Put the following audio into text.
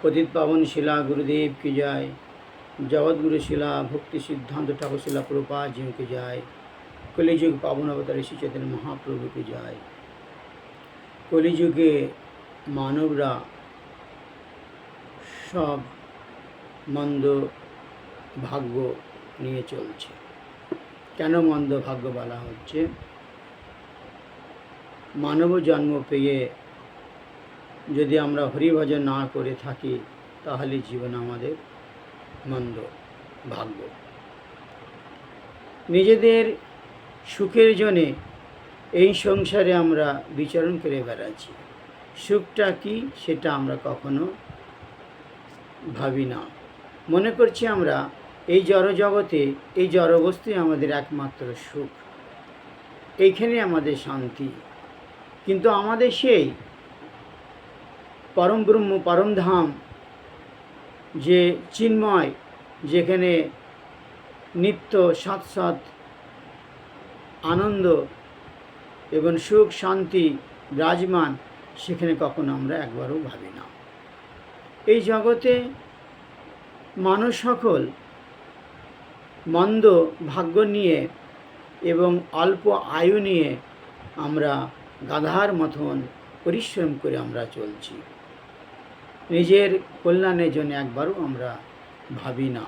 পতিত পাবন শিলা गुरुदेव की जय। जगतगुरु शिला भक्ति सिद्धांत ठाकुर शिला प्रभुपाद जी की जय। कलिजुग पावन अवतार श्री चैतन्य महाप्रभु की जय। कलिजुगे मानवरा सब मंद भाग्य নিয়ে চলছে। কেন মন্দ ভাগ্য বলা হচ্ছে? মানব জন্ম পেয়ে যদি আমরা হরিভজন না করে থাকি তাহলে জীবন আমাদের মন্দ ভাগ্য। নিজেদের সুখের জন্যে এই সংসারে আমরা বিচরণ করে বেড়াচ্ছি। সুখটা কি সেটা আমরা কখনো ভাবি না। মনে করছি আমরা এই জড়জগতে এই জড়বস্তুই আমাদের একমাত্র সুখ, এইখানে আমাদের শান্তি। কিন্তু আমাদের সেই পরম ব্রহ্ম পরম ধাম যে চিন্ময়, যেখানে নিত্য সৎ সৎ আনন্দ এবং সুখ শান্তি বিরাজমান, সেখানে কখনো আমরা একবারও ভাবি না। এই জগতে মানুষ সকল মন্দ ভাগ্য নিয়ে এবং অল্প আয়ু নিয়ে আমরা গাধার মতন পরিশ্রম করে আমরা চলছি। নিজের কল্যাণের জন্য একবারও আমরা ভাবি না।